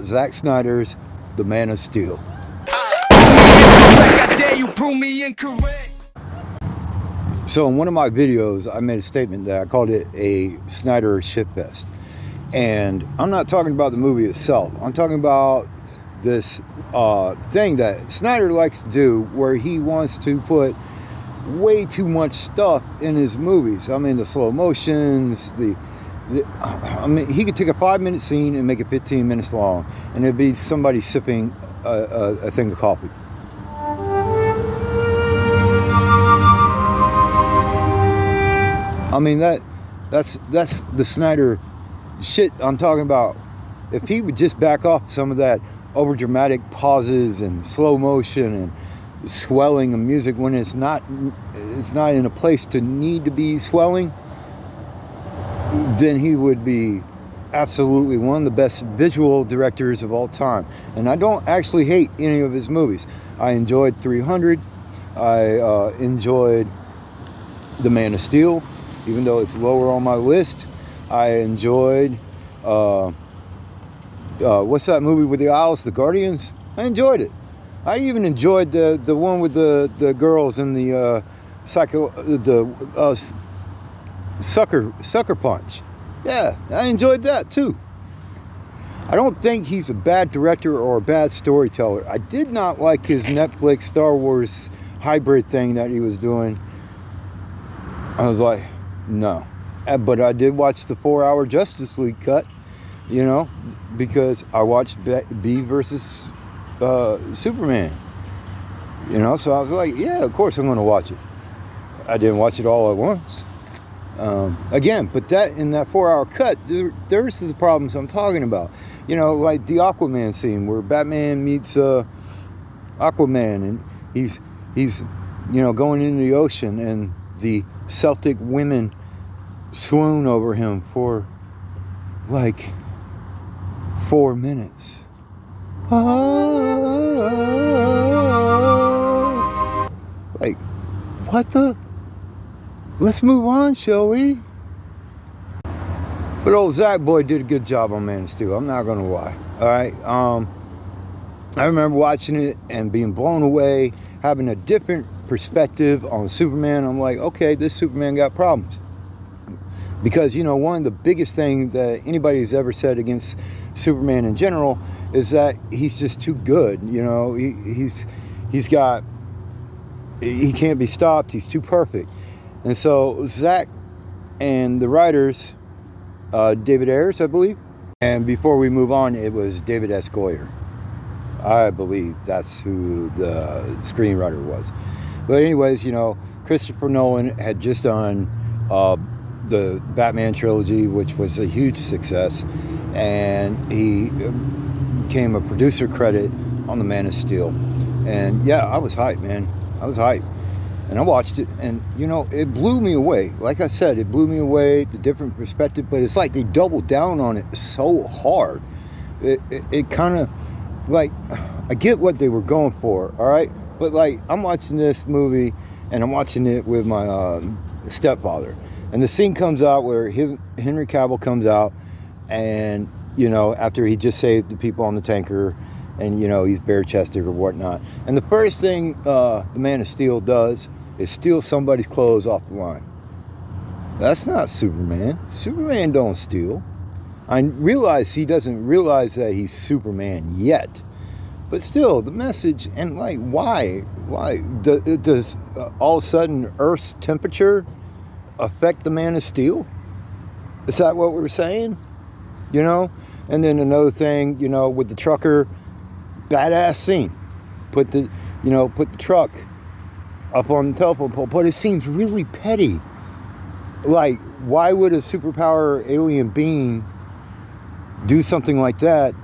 Zack Snyder's The Man of Steel. So in one of my videos, I made a statement that I called it a Snyder shitfest. And I'm not talking about the movie itself. I'm talking about this thing that Snyder likes to do where he wants to put way too much stuff in his movies. I mean, the slow motions, I mean, he could take a 5-minute scene and make it 15 minutes long, and it'd be somebody sipping a thing of coffee. I mean, that's the Snyder shit I'm talking about. If he would just back off some of that over dramatic pauses and slow motion and swelling of music when it's not in a place to need to be swelling, then he would be absolutely one of the best visual directors of all time. And I don't actually hate any of his movies. I enjoyed 300. I enjoyed The Man of Steel, even though it's lower on my list. I enjoyed what's that movie with the owls, The Guardians? I enjoyed it. I even enjoyed the one with the girls in the Sucker Punch. Yeah, I enjoyed that too. I don't think he's a bad director or a bad storyteller. I did not like his Netflix Star Wars hybrid thing that he was doing. I was like, no. But I did watch the 4-hour Justice League cut, you know, because I watched B versus Superman. You know, so I was like, yeah, of course I'm going to watch it. I didn't watch it all at once. Again, but in that 4-hour cut, there's the problems I'm talking about. You know, like the Aquaman scene where Batman meets Aquaman, and he's you know, going into the ocean, and the Celtic women swoon over him for like 4 minutes. Like, what the? Let's move on, shall we? But old Zach boy did a good job on Man of Steel. I'm not gonna lie. All right. I remember watching it and being blown away, having a different perspective on Superman. I'm like, okay, this Superman got problems. Because, you know, one of the biggest things that anybody's ever said against Superman in general is that he's just too good. You know, he can't be stopped. He's too perfect. And so Zach and the writers, David Ayers, I believe. And before we move on, it was David S. Goyer. I believe that's who the screenwriter was. But anyways, you know, Christopher Nolan had just done the Batman trilogy, which was a huge success. And he became a producer credit on The Man of Steel. And yeah, I was hyped, man. I was hyped. And I watched it, and, you know, it blew me away. Like I said, it blew me away, the different perspective, but it's like they doubled down on it so hard. It kind of, like, I get what they were going for, all right? But, like, I'm watching this movie, and I'm watching it with my stepfather. And the scene comes out where Henry Cavill comes out, and, you know, after he just saved the people on the tanker, and, you know, he's bare-chested or whatnot. And the first thing the Man of Steel does is steal somebody's clothes off the line. That's not Superman. Superman don't steal. I realize he doesn't realize that he's Superman yet. But still, the message, and like, why? Why? Does all of a sudden Earth's temperature affect the Man of Steel? Is that what we're saying? You know? And then another thing, you know, with the trucker, badass scene. Put the truck up on the telephone pole, but it seems really petty. Like, why would a superpower alien being do something like that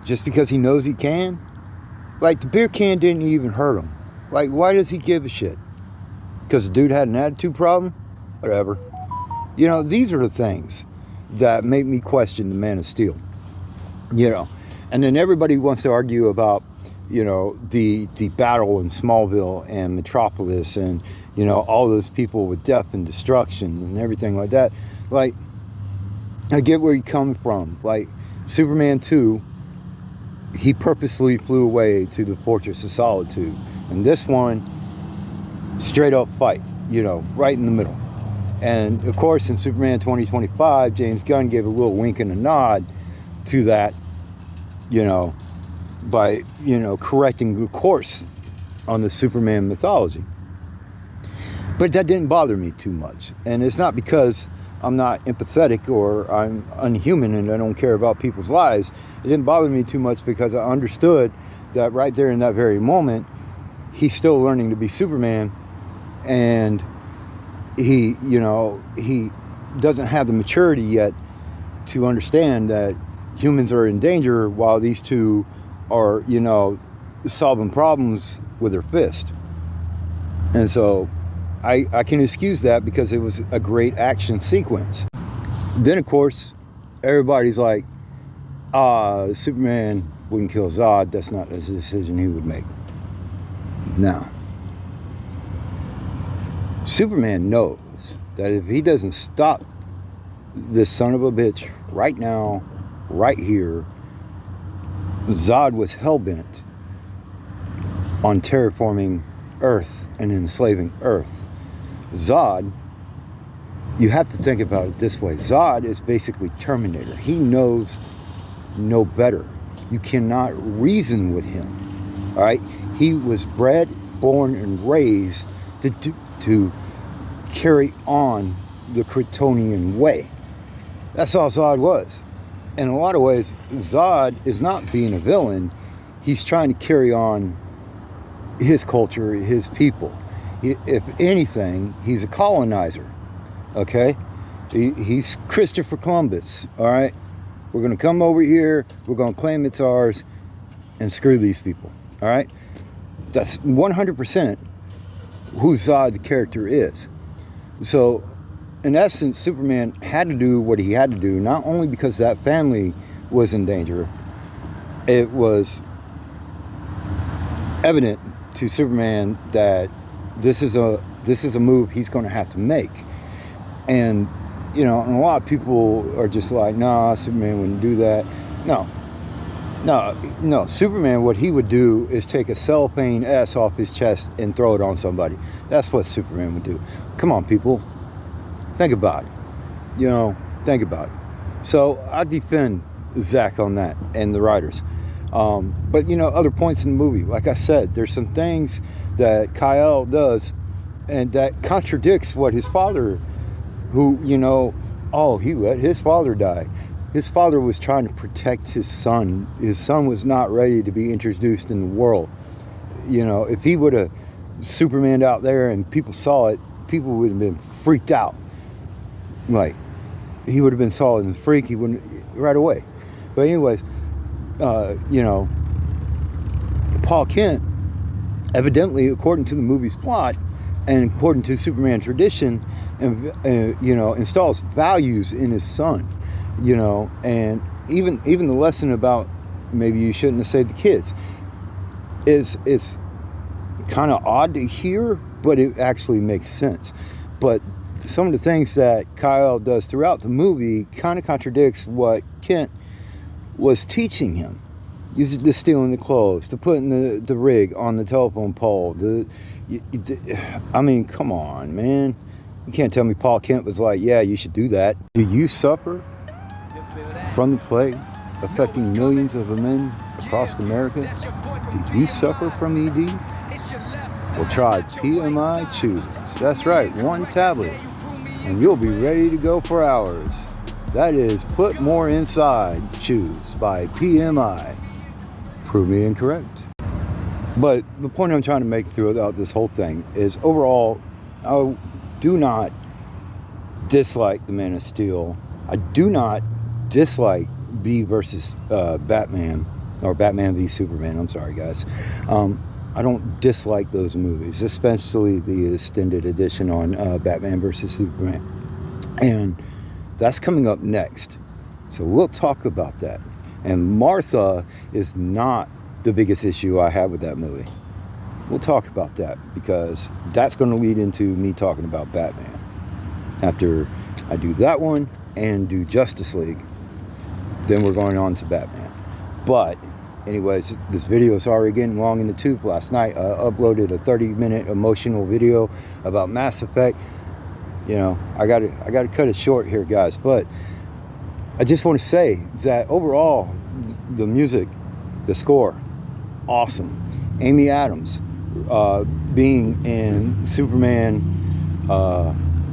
just because he knows he can? Like, the beer can didn't even hurt him. Like, why does he give a shit? Because the dude had an attitude problem? Whatever. You know, these are the things that make me question the Man of Steel. You know, and then everybody wants to argue about, you know, the battle in Smallville and Metropolis, and, you know, all those people with death and destruction and everything like that. Like, I get where you come from. Like, Superman 2 he purposely flew away to the Fortress of Solitude. And this one, straight up fight, right in the middle. And of course, in Superman 2025, James Gunn gave a little wink and a nod to that, by, correcting the course on the Superman mythology. But that didn't bother me too much. And it's not because I'm not empathetic or I'm unhuman and I don't care about people's lives. It didn't bother me too much because I understood that right there in that very moment, he's still learning to be Superman. And he doesn't have the maturity yet to understand that humans are in danger while these two are, solving problems with their fist. And so I can excuse that because it was a great action sequence. Then, of course, everybody's like, Superman wouldn't kill Zod. That's not a decision he would make. Now, Superman knows that if he doesn't stop this son of a bitch right now, right here, Zod was hell-bent on terraforming Earth and enslaving Earth. Zod, you have to think about it this way. Zod is basically Terminator. He knows no better. You cannot reason with him. All right? He was bred, born, and raised to carry on the Kryptonian way. That's all Zod was. In a lot of ways, Zod is not being a villain. He's trying to carry on his culture, his people. If anything, he's a colonizer. Okay? He's Christopher Columbus. All right? We're going to come over here. We're going to claim it's ours and screw these people. All right? That's 100% who Zod the character is. So, in essence, Superman had to do what he had to do, not only because that family was in danger. It was evident to Superman that this is a move he's going to have to make. And, and a lot of people are just like, nah, Superman wouldn't do that. No. Superman, what he would do is take a cellophane S off his chest and throw it on somebody. That's what Superman would do. Come on, people. Think about it. Think about it. So I defend Zach on that and the writers. But, other points in the movie, like I said, there's some things that Kal does and that contradicts what his father, who, he let his father die. His father was trying to protect his son. His son was not ready to be introduced in the world. If he would have Supermaned out there and people saw it, people would have been freaked out. Like, he would have been saw as a freak. He wouldn't right away. But anyways, Paul Kent, evidently, according to the movie's plot and according to Superman tradition, installs values in his son. And even the lesson about maybe you shouldn't have saved the kids is kind of odd to hear, but it actually makes sense. But some of the things that Kal does throughout the movie kind of contradicts what Kent was teaching him. The stealing the clothes, the putting the rig on the telephone pole. I mean, come on, man. You can't tell me Paul Kent was like, yeah, you should do that. Do you suffer from the plague affecting millions of men across America? Do you suffer from ED? Well, try PMI Choose. That's right, one tablet, and you'll be ready to go for hours. That is Put More Inside Choose by PMI. Prove me incorrect. But the point I'm trying to make throughout this whole thing is overall, I do not dislike the Man of Steel. I do not dislike B versus Batman, or Batman v Superman. I'm sorry, guys. I don't dislike those movies, especially the extended edition on Batman versus Superman. And that's coming up next. So we'll talk about that. And Martha is not the biggest issue I have with that movie. We'll talk about that because that's going to lead into me talking about Batman. After I do that one, and do Justice League, then we're going on to Batman. But Anyways, this video is already getting long in the tooth. Last night I uploaded a 30-minute emotional video about Mass Effect. You know, I gotta cut it short here, guys. But I just want to say that overall, the music, the score, awesome. Amy Adams being in Superman,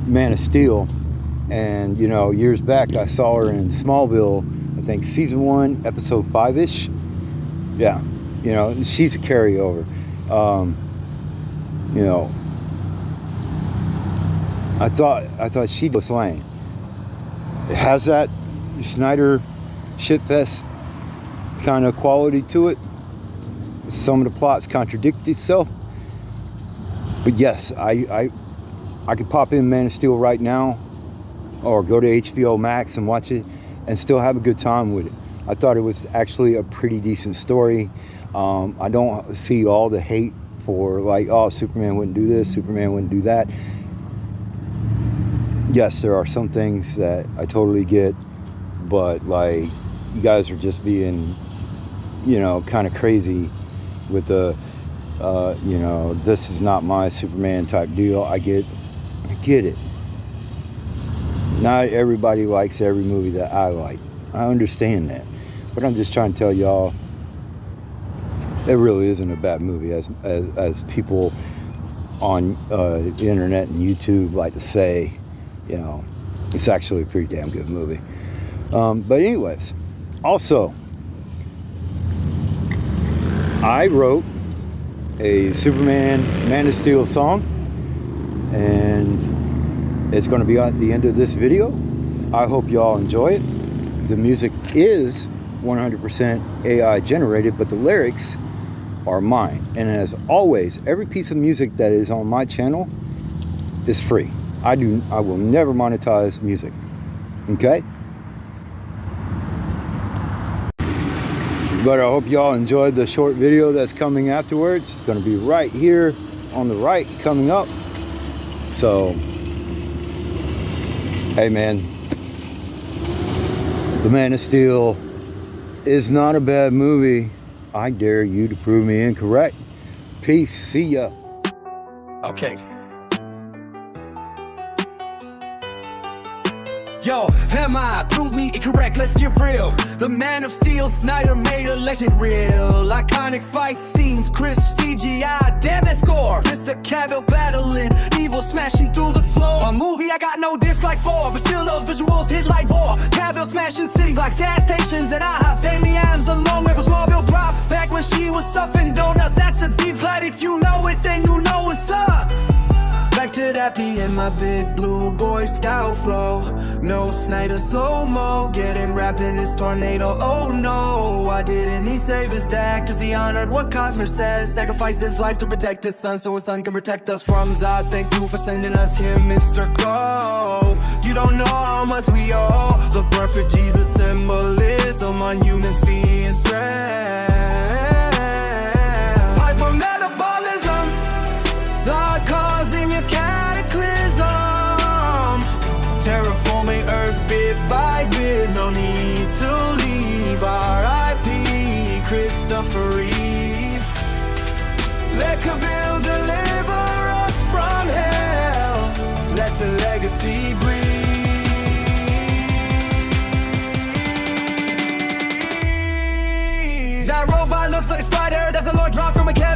Man of Steel, and you know, years back I saw her in Smallville. I think season 1, episode 5-ish. Yeah, you know, she's a carryover. You know, I thought she was slaying. It has that Snyder shitfest kind of quality to it. Some of the plots contradict itself, but yes, I could pop in Man of Steel right now, or go to HBO Max and watch it, and still have a good time with it. I thought it was actually a pretty decent story. I don't see all the hate for like, oh, Superman wouldn't do this, Superman wouldn't do that. Yes, there are some things that I totally get, but like, you guys are just being, you know, kind of crazy with the, you know, this is not my Superman type deal. I get it. Not everybody likes every movie that I like. I understand that. But I'm just trying to tell y'all, it really isn't a bad movie as people on the internet and YouTube like to say. You know, it's actually a pretty damn good movie. But anyways, also, I wrote a Superman Man of Steel song, and it's going to be at the end of this video. I hope y'all enjoy it. The music is 100% AI generated, but the lyrics are mine. And as always, every piece of music that is on my channel is free. I will never monetize music. Okay? But I hope y'all enjoyed the short video that's coming afterwards. It's going to be right here on the right coming up. So, hey man, The Man of Steel is not a bad movie. I dare you to prove me incorrect. Peace. See ya. Okay. Yo, am I? Prove me incorrect, let's get real. The Man of Steel, Snyder made a legend real. Iconic fight scenes, crisp CGI, damn that score. Mr. Cavill battling, evil smashing through the floor. A movie I got no dislike for, but still those visuals hit like war. Cavill smashing city blocks, gas stations, and I have Amy Adams along with a Smallville prop. Back when she was stuffing donuts, that's a deep cut. If you know it, then you know what's up. Back to that P in my big blue Boy Scout flow. No Snyder slow-mo, getting wrapped in this tornado. Oh no, why didn't he save his dad? Cause he honored what Cosmer says. Sacrificed his life to protect his son, so his son can protect us from Zod. Thank you for sending us here, Mr. Crow. You don't know how much we owe. The perfect Jesus symbolism on human speed and strength. Fight for metabolism, Zod causing a cataclysm, terraforming Earth bit by bit. No need to leave. R.I.P. Christopher Reeve. Let Cavill deliver us from hell. Let the legacy breathe. That robot looks like a spider. That's a Lord drop from a cat.